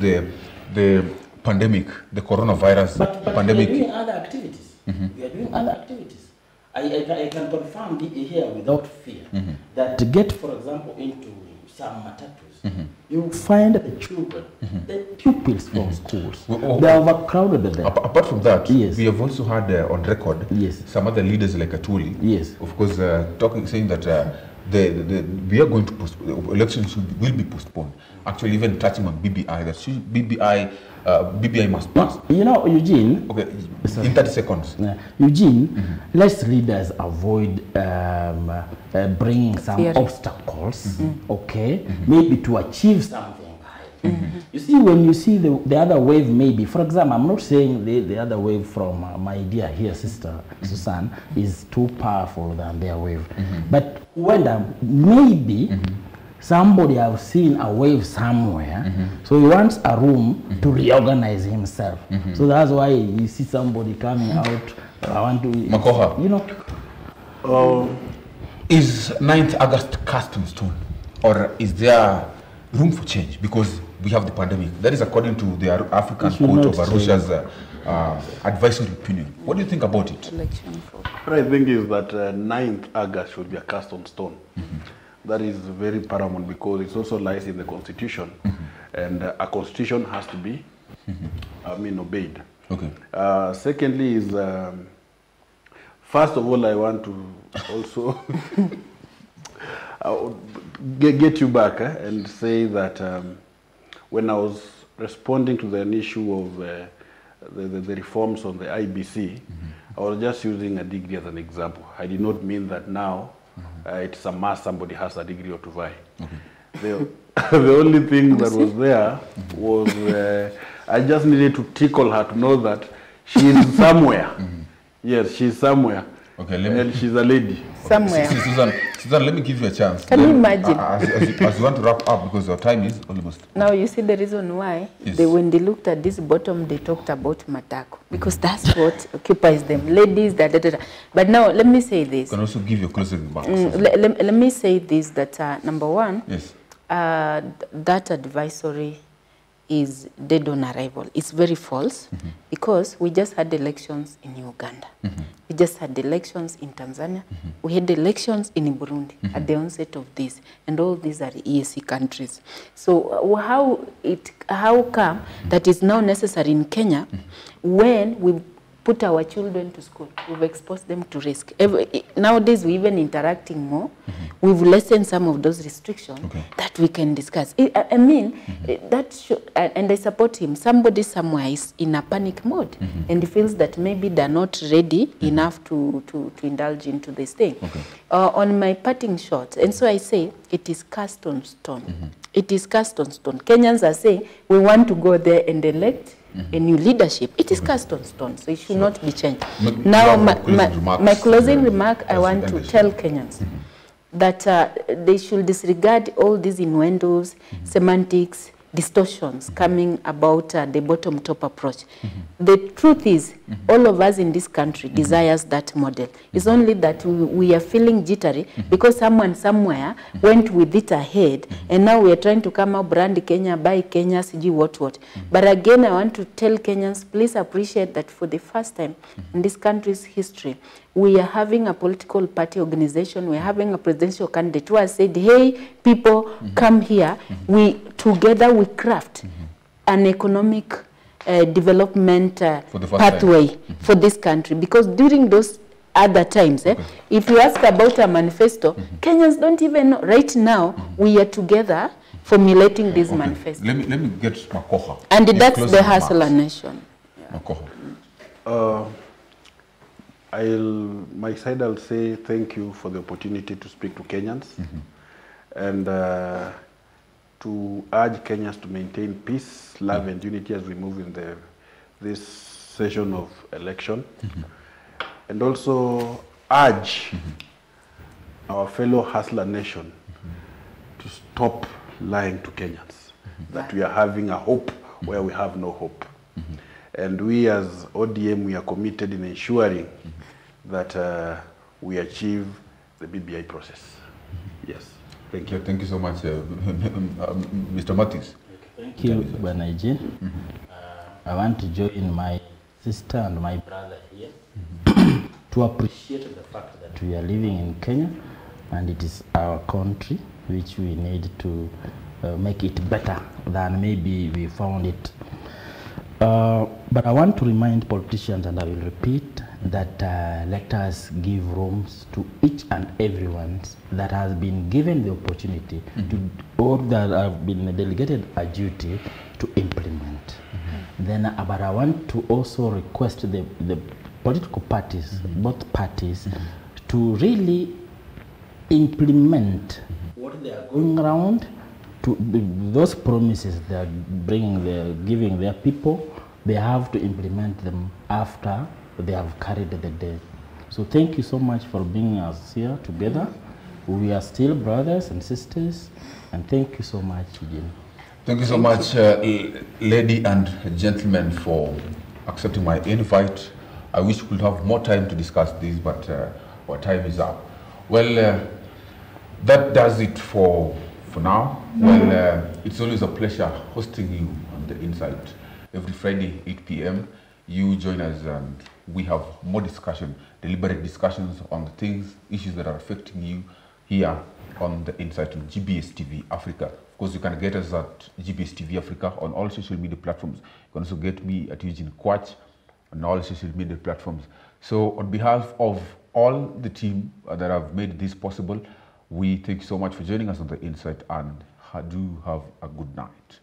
the pandemic, the coronavirus pandemic. We are doing other activities. We are doing other activities. I can confirm here without fear that to get, for example, into some matatus, you find the children, the pupils from schools, they are overcrowded there. Apart from that, we have also had on record some other leaders like Atuli, of course, saying that we are going to elections will be postponed. Actually, even touching on BBI, that BBI must pass. You know, Eugene. Okay, in 30 seconds. Eugene, let's leaders avoid bringing some obstacles, okay, maybe to achieve something. You see, when you see the other wave, maybe, for example, I'm not saying the other wave from my dear here, Sister Susan, is too powerful than their wave. But when maybe somebody have seen a wave somewhere, so he wants a room to reorganize himself. So that's why you see somebody coming out, I want to... Makoha. You know. Is 9th August cast in stone? Or is there room for change? Because we have the pandemic. That is according to the African Court of Arusha's advisory opinion. What do you think about it? What I think is that 9th August should be a cast on stone. That is very paramount because it also lies in the constitution, and a constitution has to be, obeyed. Okay. Secondly is, first of all, I want to also get you back and say that when I was responding to the issue of the reforms on the IBC, I was just using a degree as an example. I did not mean that now it's a must somebody has a degree or to vie. The only thing that was there was I just needed to tickle her to know that she is somewhere. Yes, she's somewhere. Okay, and she's a lady. Somewhere. Susan, let me give you a chance. Can you imagine? As you want to wrap up, because your time is almost... Now, you see the reason why, when they looked at this bottom, they talked about Matako. Because that's what occupies them. Ladies, But now, let me say this. You can also give your closing remarks. Let me say this, that number one, that advisory is dead on arrival. It's very false because we just had elections in Uganda. We just had elections in Tanzania. We had elections in Burundi at the onset of this, and all these are EAC countries. So how come that is now necessary in Kenya when we put our children to school? We've exposed them to risk. Nowadays, we're even interacting more. We've lessened some of those restrictions that we can discuss. I mean, and I support him. Somebody somewhere is in a panic mode and he feels that maybe they're not ready enough to indulge into this thing. On my parting shot, and so I say, it is cast on stone. It is cast on stone. Kenyans are saying, we want to go there and elect a new leadership. It is cast on stone, so it should not be changed. Now, my closing remark, I want to tell Kenyans that they should disregard all these innuendos, semantics, distortions coming about the bottom-top approach. The truth is, all of us in this country desires that model. It's only that we are feeling jittery because someone somewhere went with it ahead, and now we are trying to come up, brand Kenya, buy Kenya, siji what. But again, I want to tell Kenyans, please appreciate that for the first time in this country's history, we are having a political party organization, we are having a presidential candidate who has said, hey, people, come here. Together we craft an economic development pathway for this country. Because during those other times, if you ask about a manifesto, Kenyans don't even know. Right now, we are together formulating this manifesto. Let me get Makoha. And that's the Hustler Nation. Yeah. Makoha. My side, I'll say thank you for the opportunity to speak to Kenyans and to urge Kenyans to maintain peace, love, and unity as we move in this session of election, and also urge our fellow Hustler Nation to stop lying to Kenyans, that we are having a hope where we have no hope. And we as ODM, we are committed in ensuring that we achieve the BBI process. Yes. Thank you. Thank you so much, Mr. Matthews. Thank you, Banaiji. I want to join my sister and my brother here to appreciate the fact that we are living in Kenya and it is our country which we need to make it better than maybe we found it. But I want to remind politicians, and I will repeat, that let us give rooms to each and everyone that has been given the opportunity to, or that have been delegated a duty to implement. Then, but I want to also request the political parties, both parties, to really implement what they are going around to those promises they are giving their people. They have to implement them after they have carried the day. So thank you so much for bringing us here together. We are still brothers and sisters, and thank you so much, Eugene. Thank you so much, lady and gentlemen, for accepting my invite. I wish we could have more time to discuss this, but our time is up. Well, that does it for now. Well, it's always a pleasure hosting you on The Insight. Every Friday, 8 p.m., you join us and we have more discussion, deliberate discussions on the things, issues that are affecting you here on The Insight on GBS TV Africa. Of course, you can get us at GBS TV Africa on all social media platforms. You can also get me at Eugene Kwach on all social media platforms. So on behalf of all the team that have made this possible, we thank you so much for joining us on The Insight, and do have a good night.